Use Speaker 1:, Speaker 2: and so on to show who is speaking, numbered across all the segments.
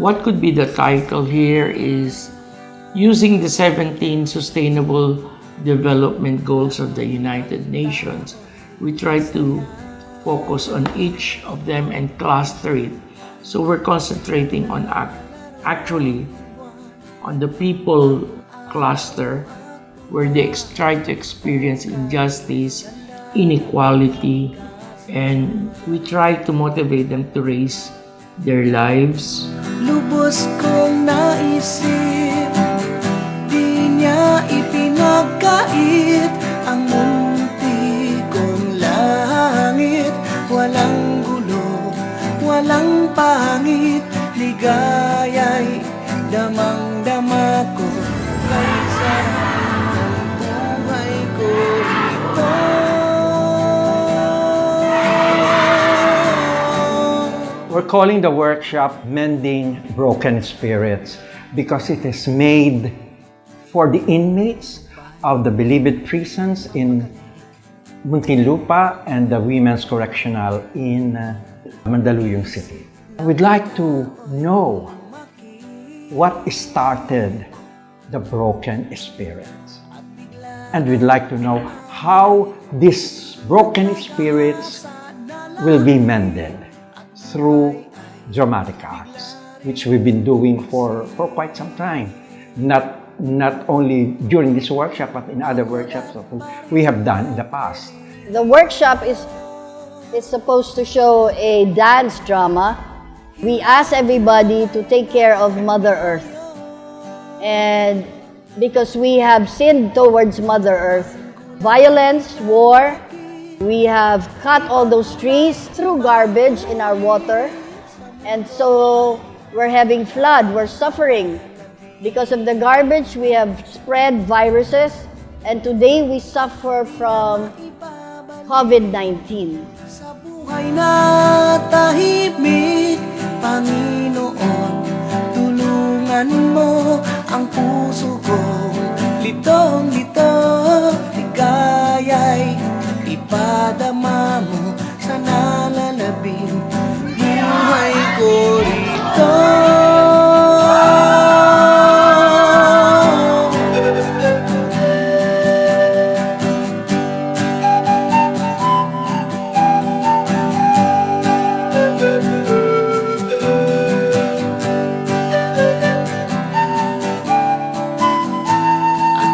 Speaker 1: what could be the title here is using the 17 Sustainable Development Goals of the United Nations. We try to focus on each of them and cluster it. So we're concentrating on actually on the people cluster, where they try to experience injustice, inequality, and we try to motivate them to raise their lives.
Speaker 2: Lubos kong naisip, di niya ipinagkait ang munti kong langit. Walang gulo, walang pangit, ligaya'y damang-dama ko. Kaysa ang buhay ko rito.
Speaker 3: We're calling the workshop Mending Broken Spirits because it is made for the inmates of the Bilibid prisons in Muntinlupa and the Women's Correctional in Mandaluyong City. We'd like to know what started the broken spirits. And we'd like to know how these broken spirits will be mended through dramatic arts, which we've been doing for quite some time. Not only during this workshop, but in other workshops that we have done in the past.
Speaker 4: The workshop is supposed to show a dance drama. We ask everybody to take care of Mother Earth. And because we have sinned towards Mother Earth, violence, war, we have cut all those trees, threw garbage in our water, and so we're having flood, we're suffering. Because of the garbage, we have spread viruses, and today we suffer from COVID-19.
Speaker 2: Sa buhay na tahimik, Panginoon, tulungan mo ang puso kong litong-lito. Ligaya'y ipadama mo sa nalalabing buhay ko rito.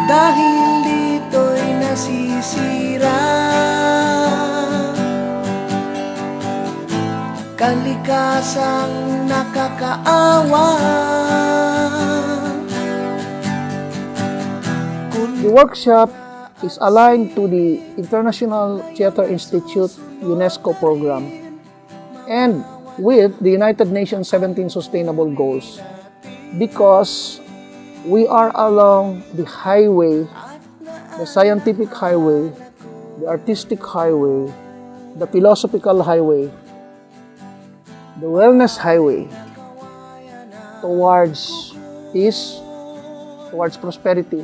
Speaker 2: Dahil dito'y nasisira kalikasang nakakaawa.
Speaker 5: The workshop is aligned to the International Theatre Institute UNESCO program and with the United Nations 17 Sustainable Goals, because we are along the highway, the scientific highway, the artistic highway, the philosophical highway, the wellness highway towards peace, towards prosperity,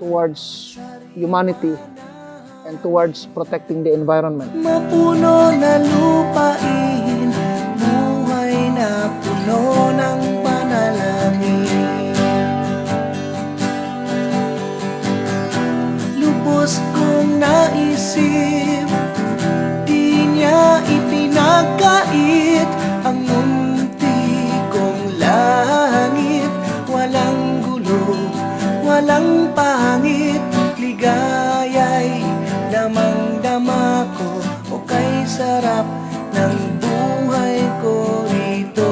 Speaker 5: towards humanity, and towards protecting the environment.
Speaker 2: Mapuno na lupain, buhay na puno ng panalangin. Lubos kong naisip, di niya ipinagkait ang munti kong langit. Walang gulo, walang pangit, ligaya'y damang-dama ko. O kay sarap ng buhay ko rito.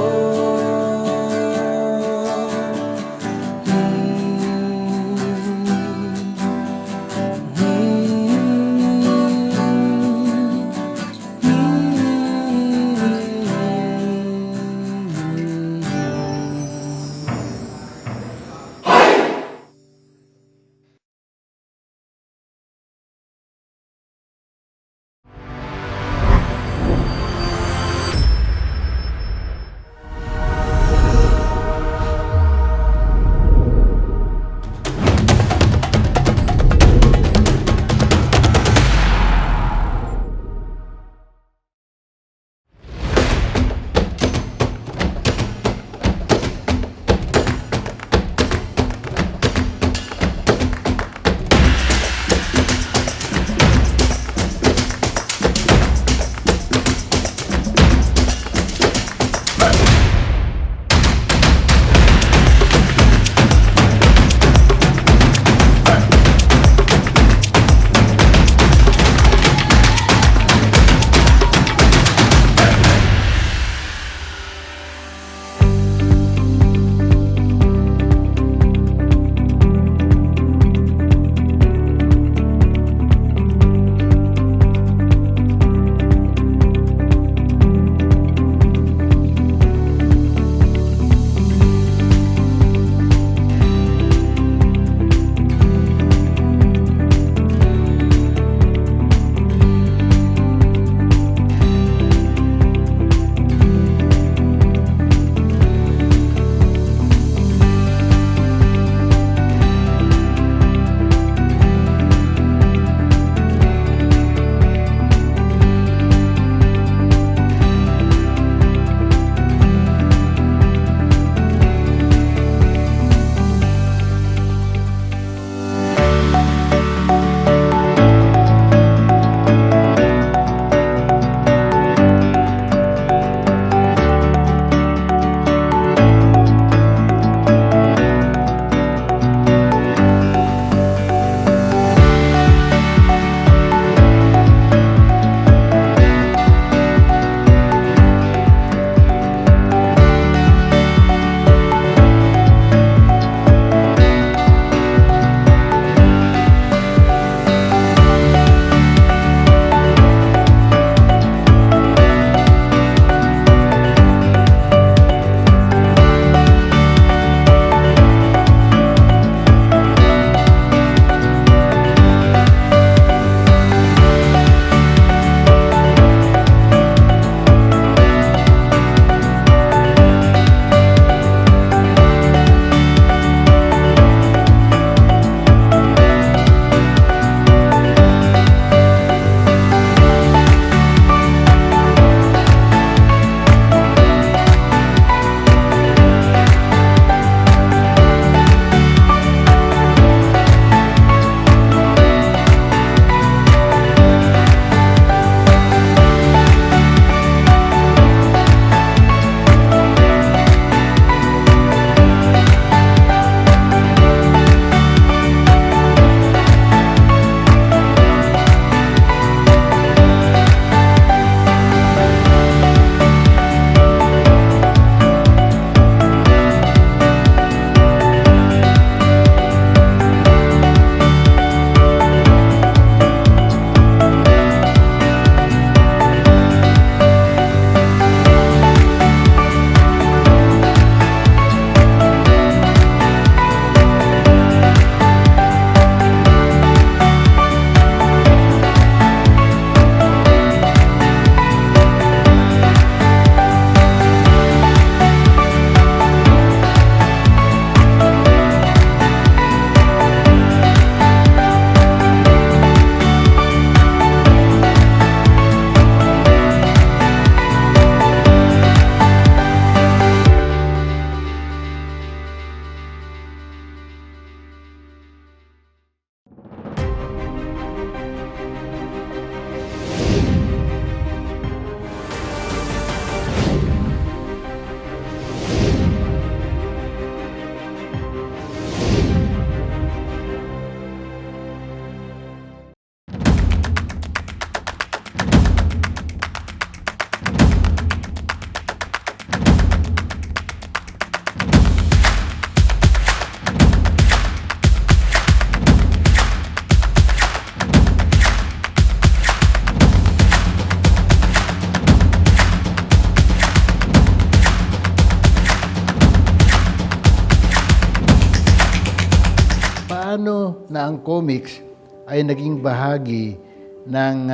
Speaker 6: na ang comics ay naging bahagi ng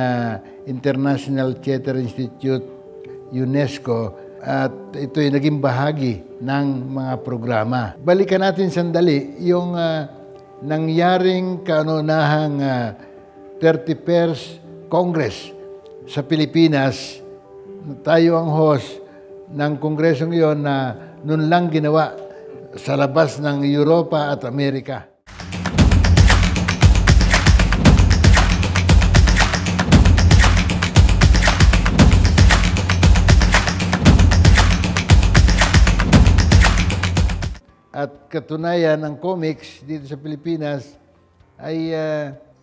Speaker 6: International Theatre Institute, UNESCO, at ito'y naging bahagi ng mga programa. Balikan natin sandali yung nangyaring kauna-unahang 31st Congress sa Pilipinas. Tayo ang host ng kongresong iyon na noon lang ginawa sa labas ng Europa at Amerika. At katunayan, ang comics dito sa Pilipinas ay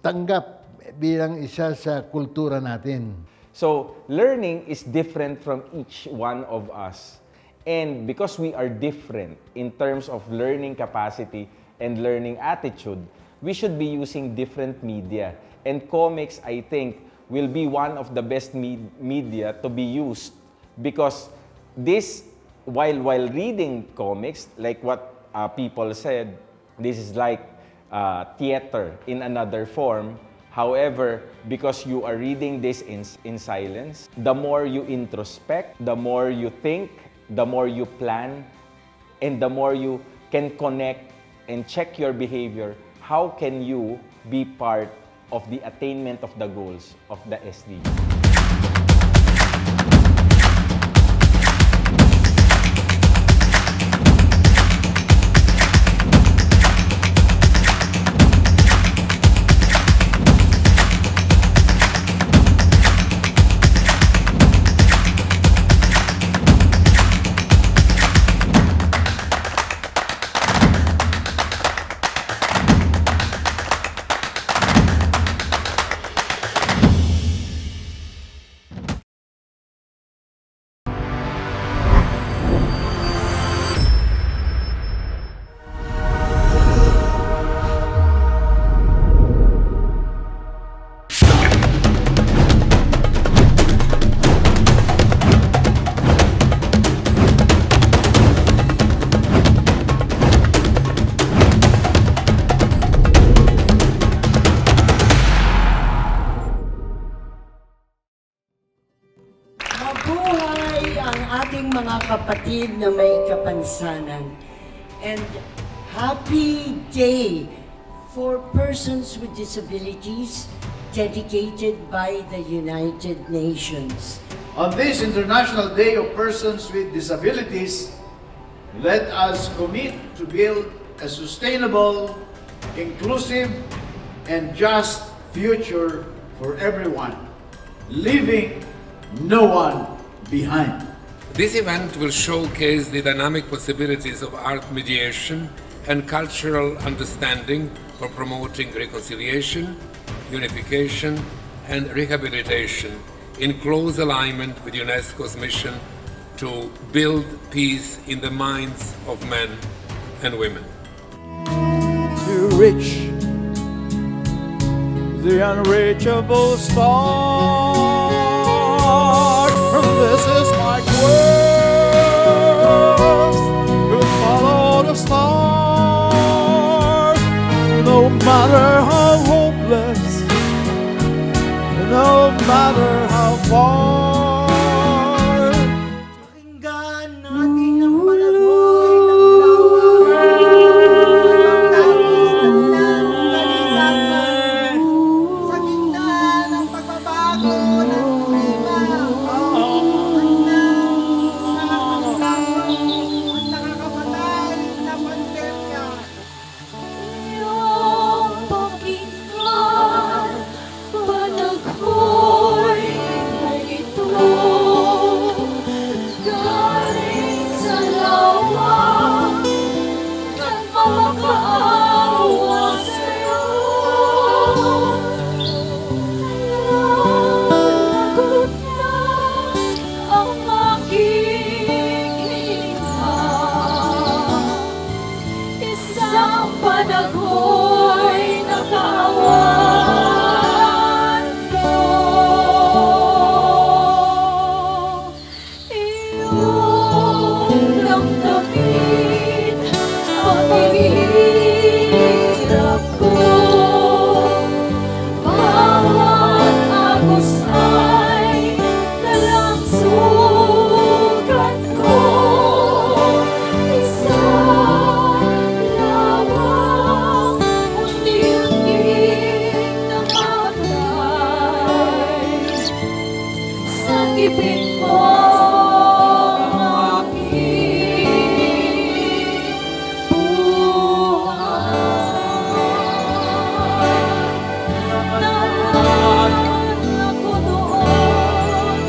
Speaker 6: tanggap bilang isa sa kultura natin.
Speaker 7: So, learning is different from each one of us. And because we are different in terms of learning capacity and learning attitude, we should be using different media. And comics, I think, will be one of the best media to be used because this, while reading comics, like what people said, this is like theater in another form. However, because you are reading this in silence, the more you introspect, the more you think, the more you plan, and the more you can connect and check your behavior, how can you be part of the attainment of the goals of the SDG?
Speaker 8: Mabuhay ang ating mga kapatid na may kapansanan. And happy day for persons with disabilities dedicated by the United Nations.
Speaker 9: On this International Day of Persons with Disabilities, let us commit to build a sustainable, inclusive, and just future for everyone, leaving no one behind.
Speaker 10: This event will showcase the dynamic possibilities of art mediation and cultural understanding for promoting reconciliation, unification, and rehabilitation in close alignment with UNESCO's mission to build peace in the minds of men and women.
Speaker 2: To reach the unreachable star, this is my quest to follow the stars, no matter how hopeless, no matter how far.
Speaker 8: Pakinggan natin ang palagoy ng lawa, pagtangis ng ilang kaligaman, sa gitna ng pagbabago ng klima, at nakakamatay na pandemya.
Speaker 11: Iyong pakinggan, panaghoy na ito, galing sa lawa, nagmakaawa sa'yo. ibig mo ang aking buhay. Nalaan ako doon,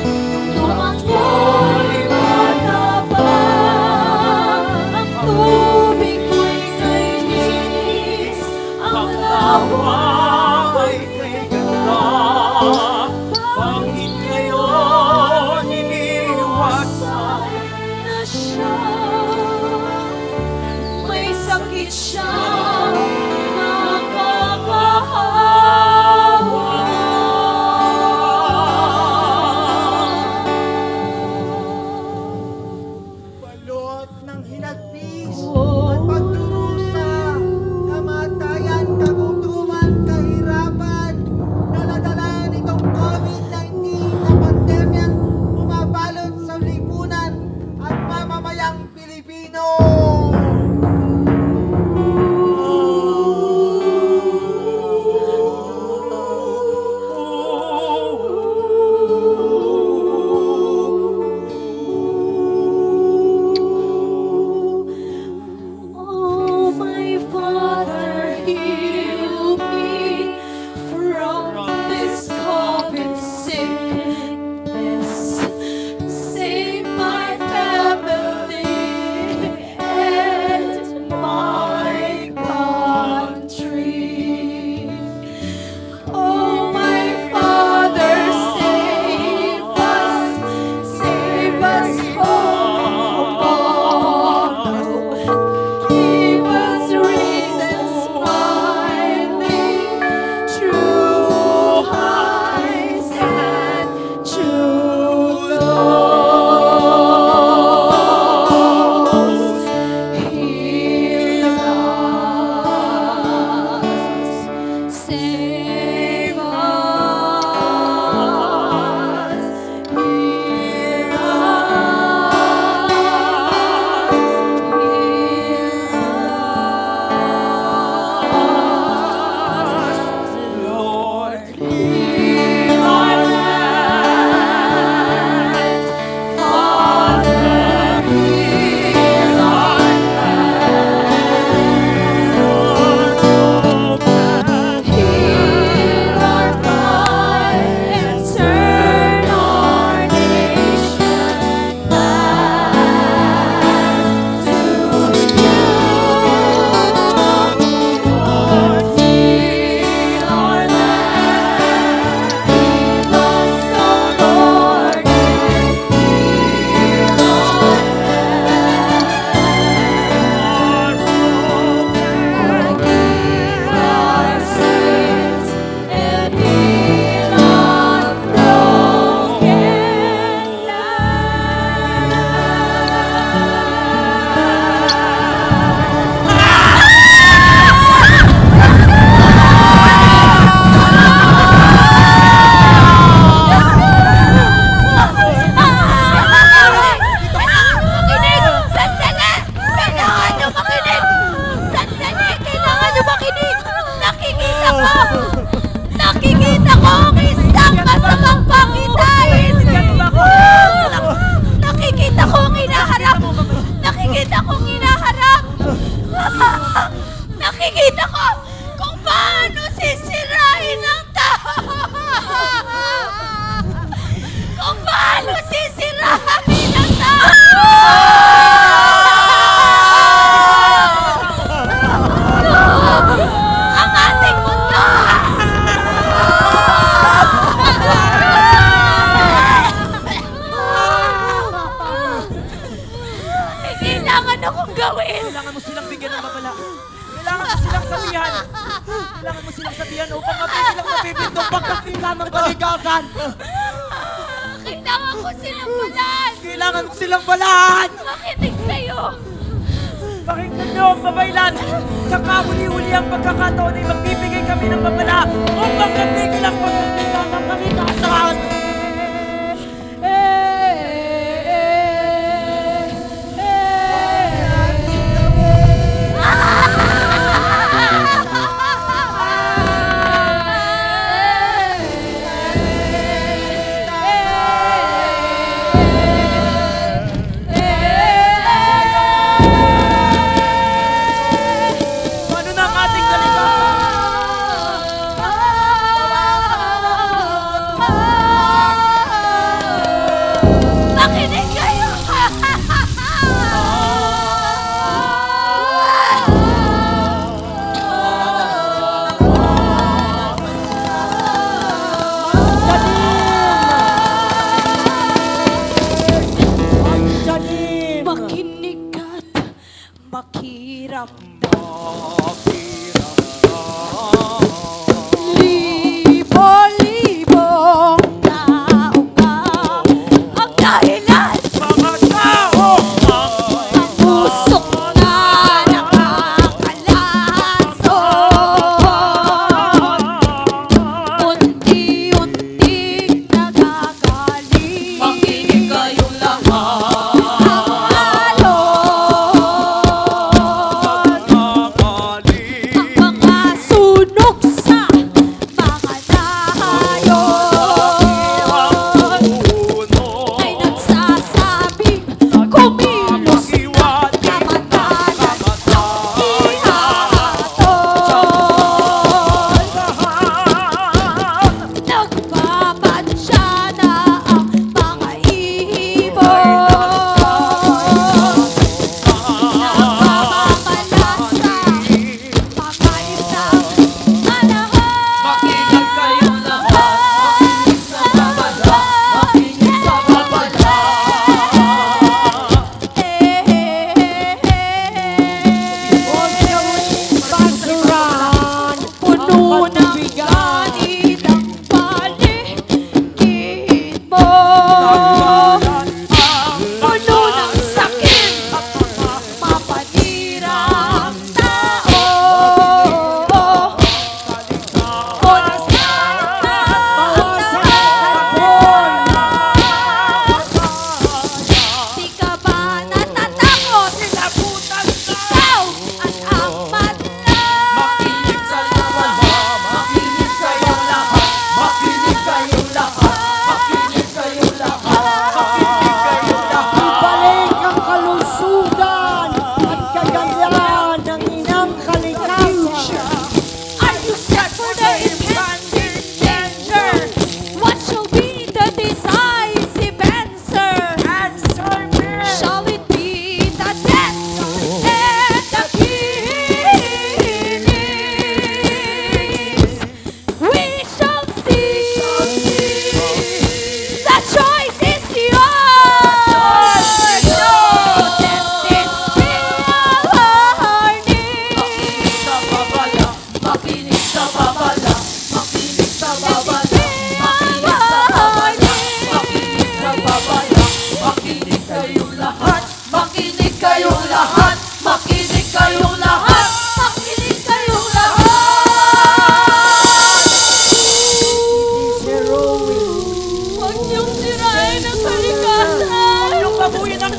Speaker 11: tumakbo'y mataba, ang tubig ko'y kay linis, ang lawa ay kay ganda. Bakit ngayon iniwasan na siya? May sakit siyang nakakahawa.
Speaker 8: Balot ng hinagpis at pagdurusa, kamatayan, kagutuman, kahirapan, daladala nitong COVID-19 na pandemyang bumabalot sa lipunan at mamamayang Pilipino.
Speaker 11: Oh, my Father, heal me from this COVID sickness. Save my family and my country. Oh, my Father, save us from borrow. Give us reasons smiling, true highs and true lows. Heal us, save us, heal us, Lord, heal our land. Father, heal our land. Heal our pride and turn our nation back to you. Lord, heal our land. Heal us, O Lord, and heal our Forgive our sins and heal our broken Makinig! Sandali! Kailangan nyo makinig! Sandali! Kailangan nyo makinig! Nakikita ko! Nakikita ko ang isang masamang pangitain! Nakikita ko ang hinaharap! Nakikita ko ang hinaharap! Nakikita ko kung paano sisirain ang tao! Kung paano sisirain ang tao! Ang ating mundo! May kailangan akong gawin!
Speaker 8: Kailangan mo silang bigyan ng babala. Kailangan mo silang sabihan. Kailangan mo silang sabihan upang mapigilang mapipindong pagkakita ng kaligasan.
Speaker 11: Kailangan ko silang balaan!
Speaker 8: Kailangan mo silang balaan!
Speaker 11: Makinig kayo!
Speaker 8: Pakinggan niyo ang babaylan. Sa kahuli-huli ang pagkakataon ay magbibigay kami ng babala upang mapigil ang pagkakita ng kaligasan.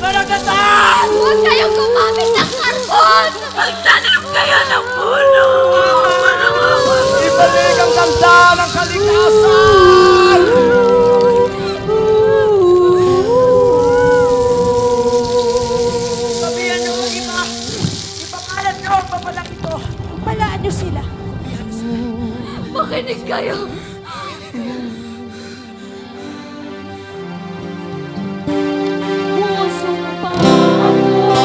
Speaker 8: karagatan!
Speaker 11: Huwag kayong gumamit ng karbon! Magtanim kayo ng puno!
Speaker 2: Ibalik ang ganda ng kalikasan!
Speaker 8: Sabihan niyo ang iba! Ipakalat niyo ang papalang ito!
Speaker 11: Palaan niyo sila! Makinig kayo! Pusong pangako,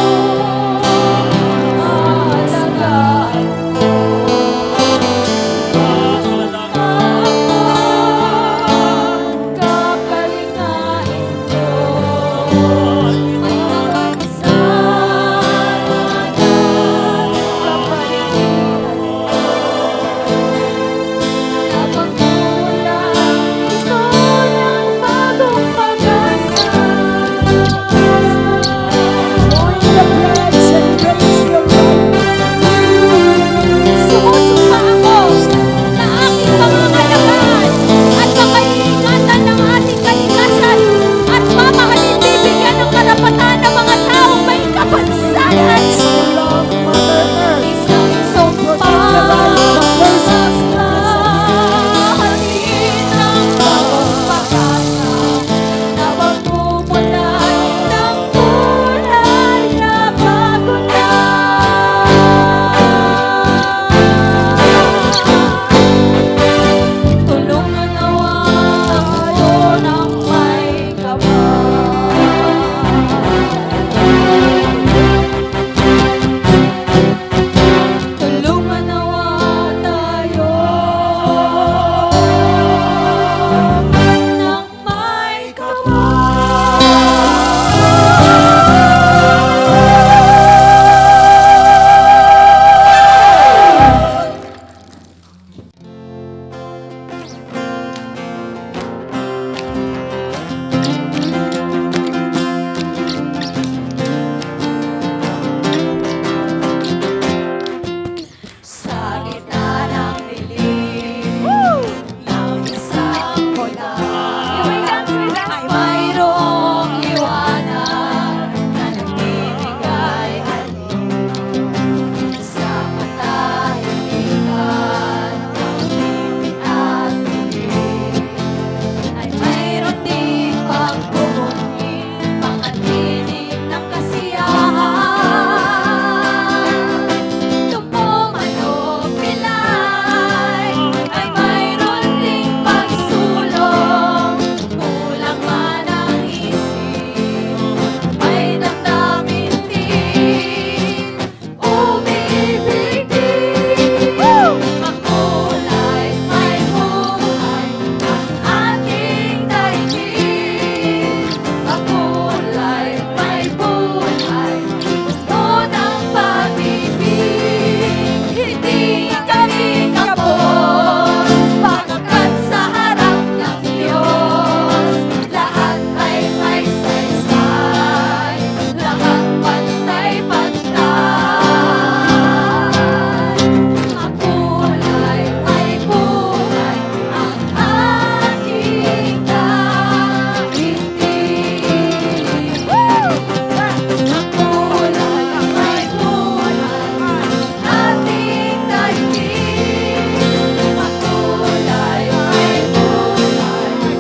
Speaker 11: alagaan ko. Kapalingain ko. May kapansanan, kapaligiran ko. Napagmulan ito ng bagong pag-asa.
Speaker 2: Join the pledge and raise your right.
Speaker 11: Sumusumpa ako na aking pangangalagaan at makaingatan ng ating kalikasan at mamahalin bibigyan ng karapatan ng mga taong may kapansanan.
Speaker 2: Love Mother Earth.
Speaker 11: Isang sumpa hatid ng bagong pag-asa na magmumulan ng kulay na bago na. Tulungan nawa ako ng may tulungan nawa tayo ng may sa gitna ng dilim ng isang mula ay mayroong liwanag na nagbibigay alim sa katahimikan ng bibig at bibig ay mayroon din pagbubuti pangatili ng kasiyahan. Tumamanong pilay ay mayroon ding pagsulong. Kulang man ang isip, may damdamin din. Umibig din. Makulay, may buhay ang ating daigdig. Makulay, may buhay, tunod ang pag-ibig. Hindi kami kapos, pagkat sa harap ng Diyos, lahat ay may saysay, lahat pantay-pantay. Makulay, may buhay ang ating daigdig. Makulay, may buhay ang ating daigdig. Makulay, may buhay,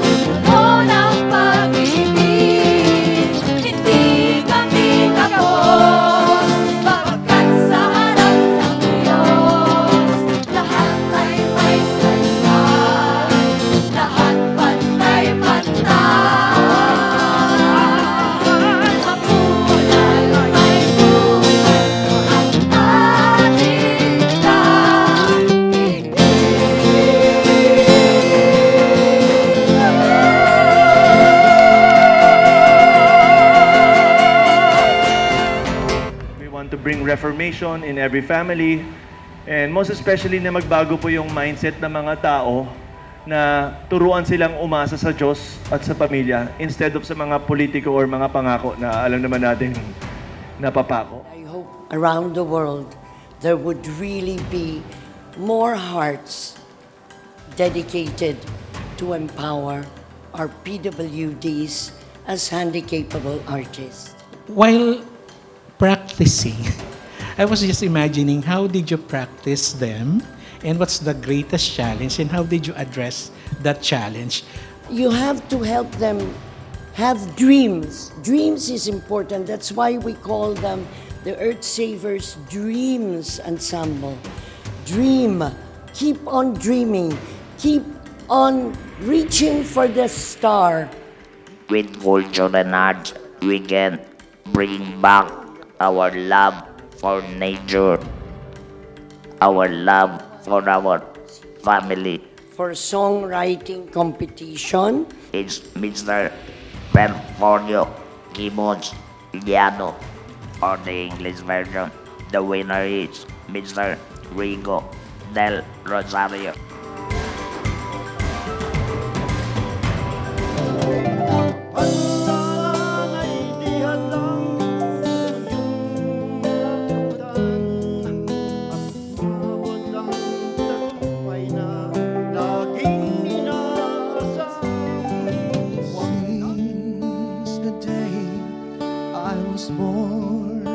Speaker 11: tunod ang pag-ibig. Hindi kami kapos, pagkat sa harap ng Diyos, lahat ay may saysay, lahat pantay-pantay. Makulay, may buhay ang ating daigdig.
Speaker 12: We want to bring reformation in every family and most especially na magbago po yung mindset ng mga tao na turuan silang umasa sa Diyos at sa pamilya instead of sa mga politiko or mga pangako na alam naman natin napapako.
Speaker 13: I hope around the world there would really be more hearts dedicated to empower our PWDs as handicapable artists.
Speaker 14: while practicing, I was just imagining how did you practice them and what's the greatest challenge and how did you address that challenge?
Speaker 13: You have to help them have dreams. Dreams is important. That's why we call them the Earth Savers Dreams Ensemble. Dream. Keep on dreaming. Keep on reaching for the star.
Speaker 15: With culture and arts, we can bring back our love for nature, our love for our family.
Speaker 13: For songwriting competition,
Speaker 15: It's Mr. Perforio Gibbons Iliano for the English version. The winner is Mr. Rigo del Rosario.
Speaker 2: Since the day I was born,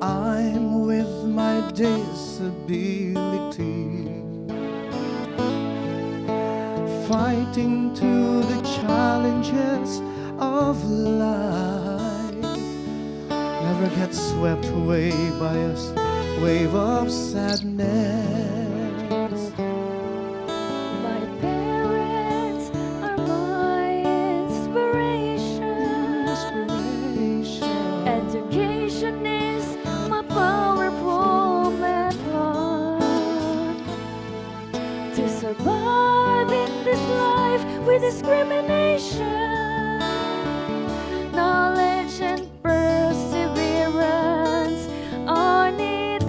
Speaker 2: I'm with my disability, fighting to the challenges of life. Never get swept away by a wave of sadness.
Speaker 11: My parents are my inspiration. Education is my powerful method to survive in this life with discrimination. Knowledge and perseverance are needed.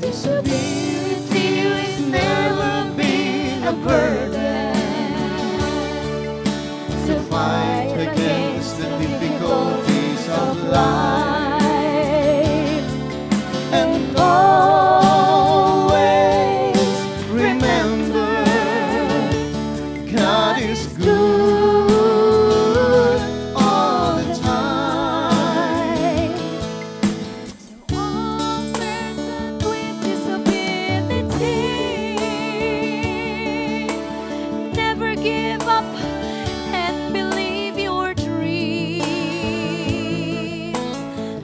Speaker 11: Disability has never been a burden to fight against the difficulties of life and always remember God is good all the time. To all persons with disability, never give up and believe your dreams.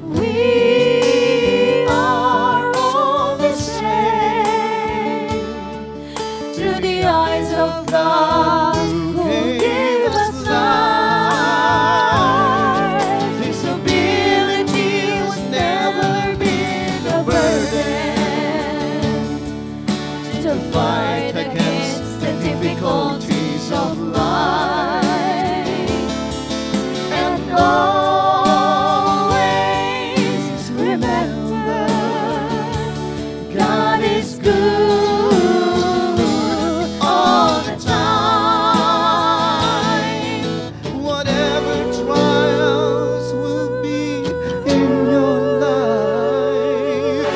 Speaker 11: We are all the same to the eyes of God who gave us life. Disability was never been a burden to fight against the difficulties of life and always remember God is good all the time. Whatever trials will be in your life,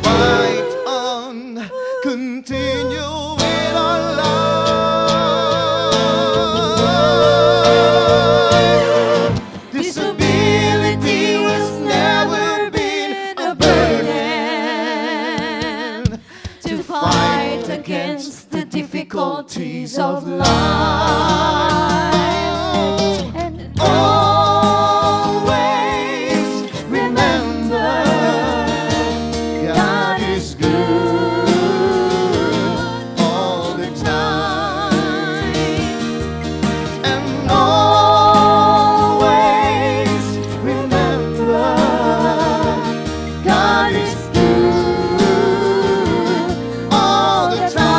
Speaker 11: fight on, continue in our life. Disability was never been a burden to fight against the difficulties of life and always remember God is good all the time and always remember God is good all the time.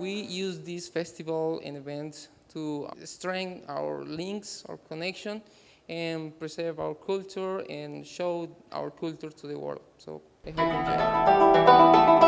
Speaker 16: We use these festival and events to strengthen our links, our connection, and preserve our culture and show our culture to the world. So I hope you enjoy it.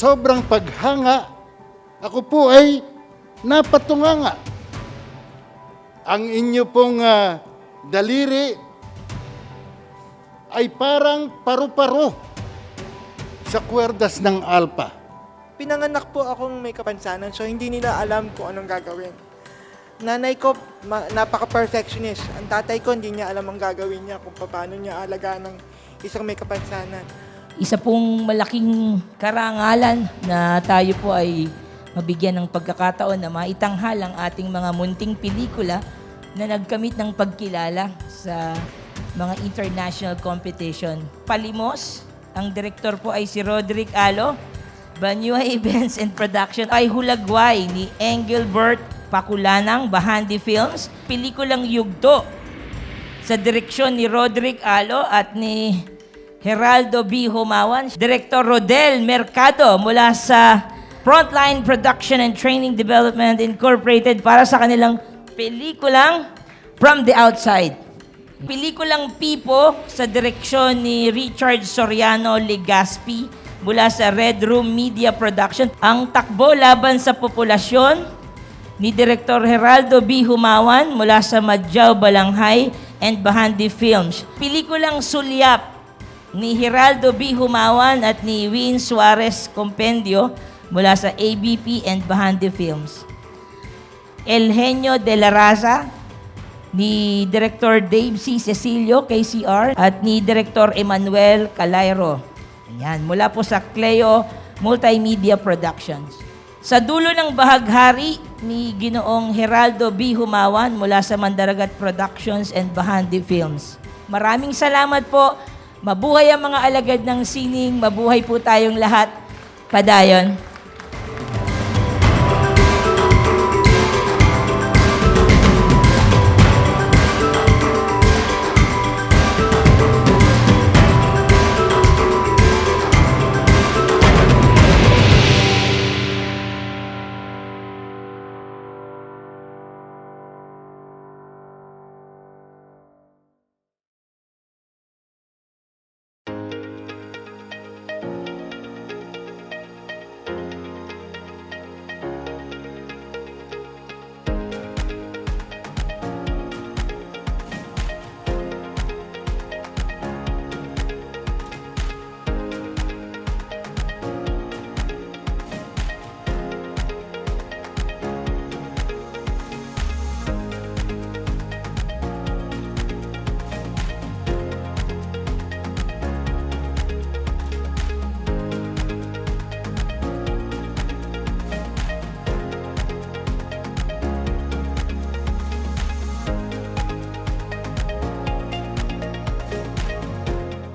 Speaker 6: sobrang paghanga, ako po ay napatunganga. Ang inyo pong daliri ay parang paru-paro sa kwerdas ng alpa.
Speaker 17: Pinanganak po akong may kapansanan, so hindi nila alam kung anong gagawin. Nanay ko, napaka-perfectionist. Ang tatay ko, hindi niya alam ang gagawin niya kung paano niya alagaan ng isang may kapansanan.
Speaker 18: Isa pong malaking karangalan na tayo po ay mabigyan ng pagkakataon na maitanghal ang ating mga munting pelikula na nagkamit ng pagkilala sa mga international competition. Palimos, ang direktor po ay si Roderick Alo. Banyuay Events and Production ay Hulagway ni Engelbert Pakulanang, Bahandi Films. Pelikulang Yugto sa direksyon ni Roderick Alo at ni Geraldo B. Humawan. Director Rodel Mercado mula sa Frontline Production and Training Development Incorporated para sa kanilang pelikulang From the Outside. Pelikulang Pipo sa direksyon ni Richard Soriano Legaspi mula sa Red Room Media Production. Ang Takbo Laban sa Populasyon ni Director Geraldo B. Humawan mula sa Madjao Balanghay and Bahandi Films. Pelikulang Sulyap ni Geraldo B. Humawan at ni Win Suarez Compendio mula sa ABP and Bahandi Films. El Genio de la Raza ni Director Dave C. Cecilio, KCR, at ni Director Emmanuel Calairo. Ayan, mula po sa Cleo Multimedia Productions. Sa dulo ng bahaghari ni Ginoong Geraldo B. Humawan mula sa Mandaragat Productions and Bahandi Films. Maraming salamat po. Mabuhay ang mga alagad ng sining. Mabuhay po tayong lahat. Padayon.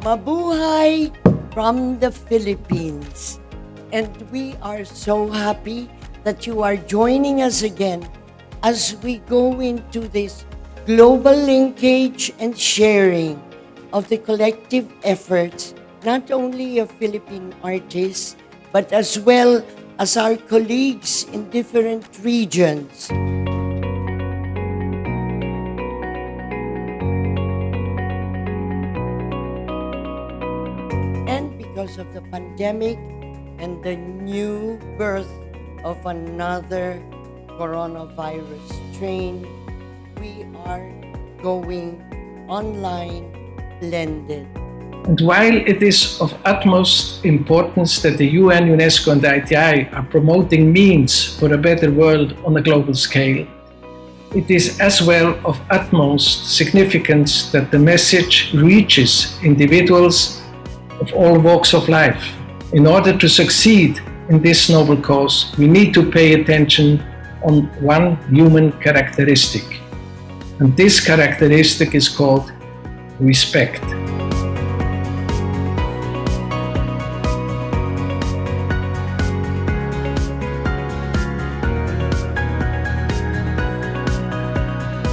Speaker 13: Mabuhay from the Philippines. And we are so happy that you are joining us again as we go into this global linkage and sharing of the collective efforts, not only of Philippine artists, but as well as our colleagues in different regions. Because of the pandemic and the new birth of another coronavirus strain, we are going online blended.
Speaker 19: And while it is of utmost importance that the UN, UNESCO, and the ITI are promoting means for a better world on a global scale, it is as well of utmost significance that the message reaches individuals of all walks of life. In order to succeed in this noble cause, we need to pay attention on one human characteristic. And this characteristic is called respect.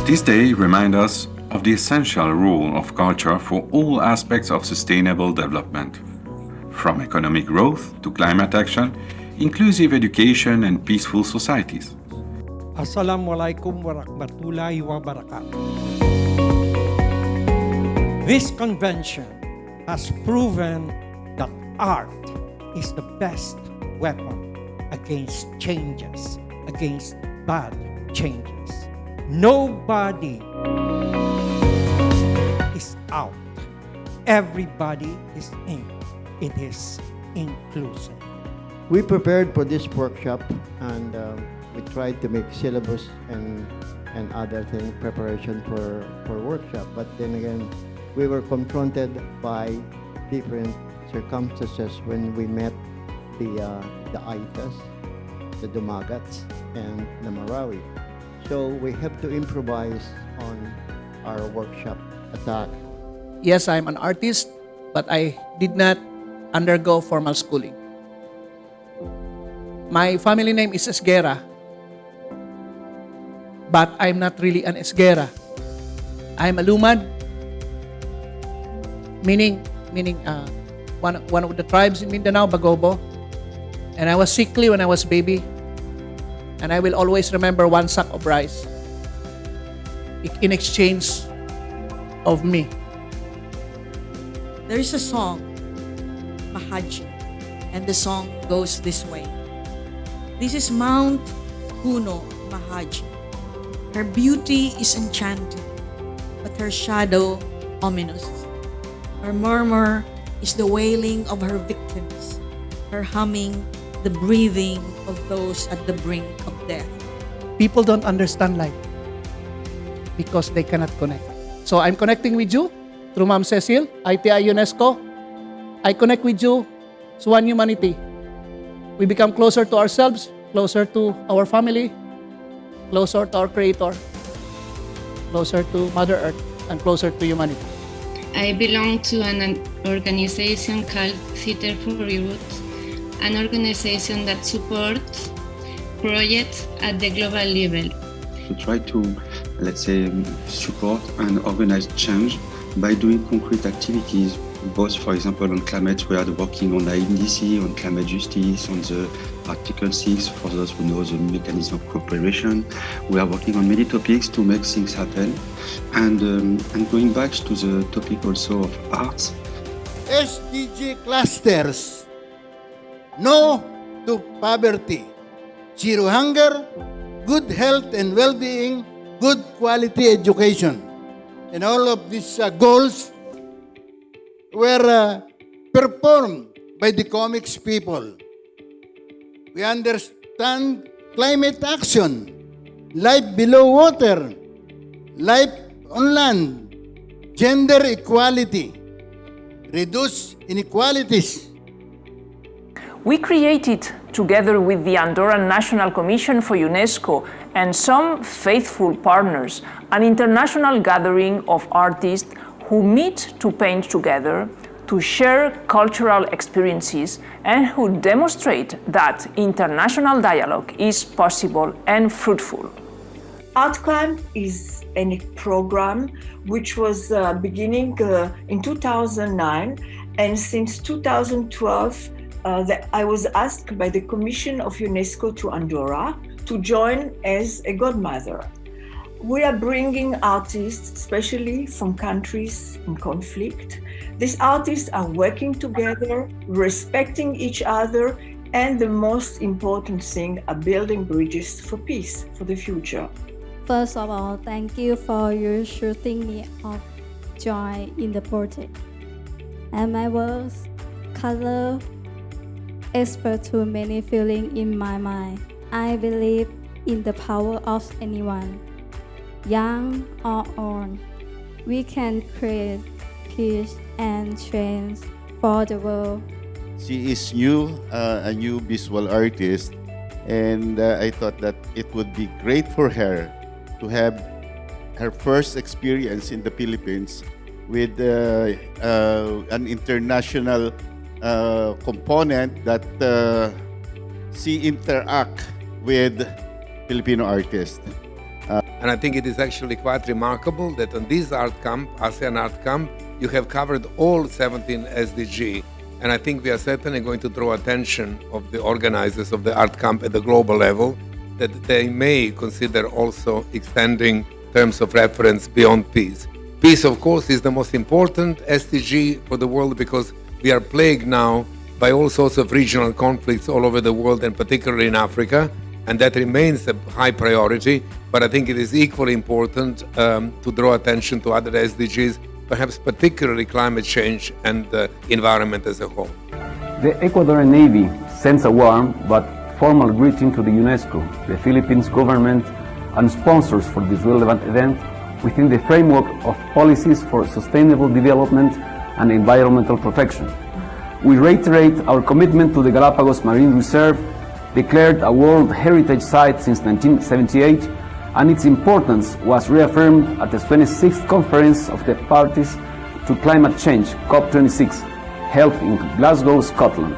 Speaker 20: This day reminds us of the essential role of culture for all aspects of sustainable development, from economic growth to climate action, inclusive education and peaceful societies.
Speaker 21: Assalamualaikum warahmatullahi wabarakatuh. This convention has proven that art is the best weapon against changes, against bad changes. Nobody is out. Everybody is in. It is inclusive.
Speaker 1: We prepared for this workshop and we tried to make syllabus and other thing preparation for workshop. But then again, we were confronted by different circumstances when we met the Aitas, the Dumagats, and the Marawi. So we have to improvise on our workshop attack.
Speaker 5: Yes, I'm an artist, but I did not undergo formal schooling. My family name is Esguera, but I'm not really an Esguera. I'm a Lumad, meaning one of the tribes in Mindanao, Bagobo. And I was sickly when I was baby. And I will always remember one sack of rice in exchange of me.
Speaker 22: There is a song, Mahaji, and the song goes this way. This is Mount Puno, Mahaji. Her beauty is enchanting, but her shadow ominous. Her murmur is the wailing of her victims, her humming, the breathing of those at the brink of death.
Speaker 5: People don't understand life because they cannot connect. So I'm connecting with you through Ma'am Cecil, ITI UNESCO. I connect with you as one humanity. We become closer to ourselves, closer to our family, closer to our Creator, closer to Mother Earth, and closer to humanity.
Speaker 23: I belong to an organization called Theater for Roots, an organization that supports projects at the global level.
Speaker 24: To try to, let's say, support and organize change by doing concrete activities, both, for example, on climate, we are working on the INDC, on climate justice, on the Article 6, for those who know the mechanism of cooperation. We are working on many topics to make things happen. And going back to the topic also of arts.
Speaker 6: SDG clusters. No to poverty. Zero hunger, good health and well-being, good quality education. And all of these goals were performed by the comics people. We understand climate action, life below water, life on land, gender equality, reduce inequalities.
Speaker 25: We created, together with the Andorran National Commission for UNESCO and some faithful partners, an international gathering of artists who meet to paint together, to share cultural experiences, and who demonstrate that international dialogue is possible and fruitful.
Speaker 26: Art Camp is a program which was beginning in 2009, and since 2012, I was asked by the Commission of UNESCO to Andorra to join as a godmother. We are bringing artists, especially from countries in conflict. These artists are working together, respecting each other, and the most important thing, are building bridges for peace, for the future.
Speaker 27: First of all, thank you for your shooting me of joy in the project. And my words, color, express too many feelings in my mind. I believe in the power of anyone, young or old. We can create peace and change for the world.
Speaker 28: She is new, a new visual artist, and I thought that it would be great for her to have her first experience in the Philippines with an international component that she interact with Filipino artists.
Speaker 10: And I think it is actually quite remarkable that on this art camp, ASEAN Art Camp, you have covered all 17 SDG. And I think we are certainly going to draw attention of the organizers of the art camp at the global level, that they may consider also extending terms of reference beyond peace. Peace, of course, is the most important SDG for the world because we are plagued now by all sorts of regional conflicts all over the world, and particularly in Africa, and that remains a high priority. But I think it is equally important to draw attention to other SDGs, perhaps particularly climate change and the environment as a whole.
Speaker 3: The Ecuadorian Navy sends a warm but formal greeting to the UNESCO, the Philippines government, and sponsors for this relevant event within the framework of policies for sustainable development and environmental protection. We reiterate our commitment to the Galapagos Marine Reserve, declared a World Heritage Site since 1978, and its importance was reaffirmed at the 26th Conference of the Parties to Climate Change, COP26, held in Glasgow, Scotland.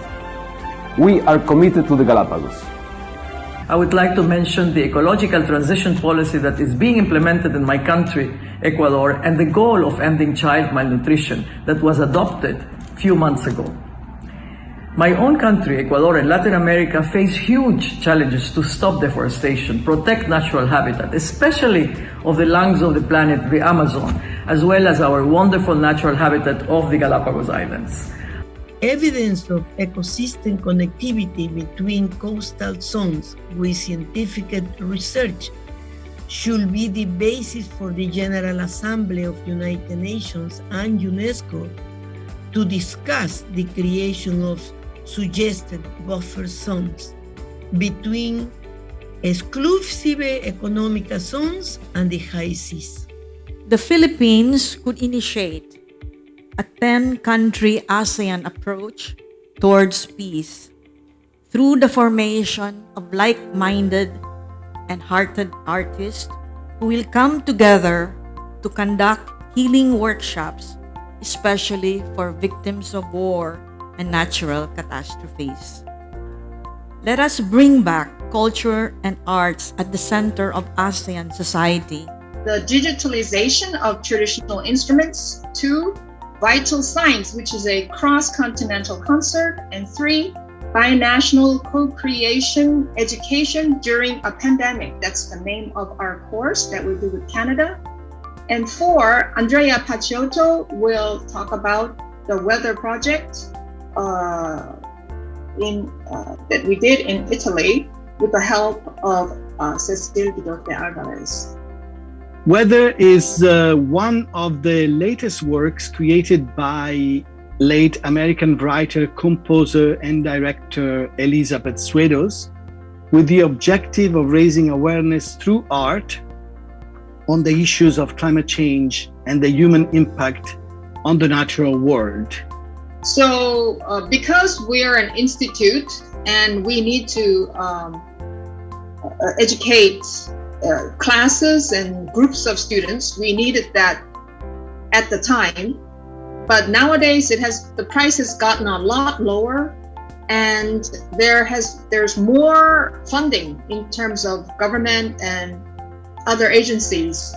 Speaker 3: We are committed to the Galapagos.
Speaker 4: I would like to mention the ecological transition policy that is being implemented in my country, Ecuador, and the goal of ending child malnutrition that was adopted a few months ago. My own country, Ecuador, and Latin America face huge challenges to stop deforestation, protect natural habitat, especially of the lungs of the planet, the Amazon, as well as our wonderful natural habitat of the Galapagos Islands.
Speaker 7: Evidence of ecosystem connectivity between coastal zones with scientific research should be the basis for the General Assembly of United Nations and UNESCO to discuss the creation of suggested buffer zones between exclusive economic zones and the high seas.
Speaker 22: The Philippines could initiate a 10-country ASEAN approach towards peace through the formation of like-minded and hearted artists who will come together to conduct healing workshops, especially for victims of war and natural catastrophes. Let us bring back culture and arts at the center of ASEAN society.
Speaker 8: The digitalization of traditional instruments. 2, vital signs, which is a cross-continental concert. And 3, binational co-creation education during a pandemic. That's the name of our course that we do with Canada. And 4, Andrea Pacciotto will talk about the weather project that we did in Italy with the help of Cecil Guidote Alvarez.
Speaker 9: Weather is one of the latest works created by late American writer, composer, and director Elizabeth Swados, with the objective of raising awareness through art on the issues of climate change and the human impact on the natural world.
Speaker 8: So because we are an institute and we need to educate classes and groups of students, we needed that at the time. But nowadays the price has gotten a lot lower, and there's more funding in terms of government and other agencies.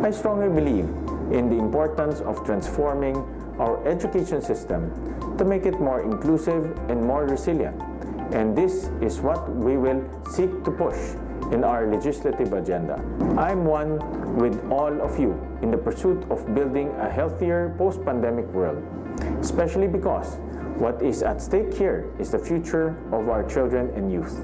Speaker 12: I strongly believe in the importance of transforming our education system to make it more inclusive and more resilient. And this is what we will seek to push in our legislative agenda. I'm one with all of you in the pursuit of building a healthier post-pandemic world, especially because what is at stake here is the future of our children and youth.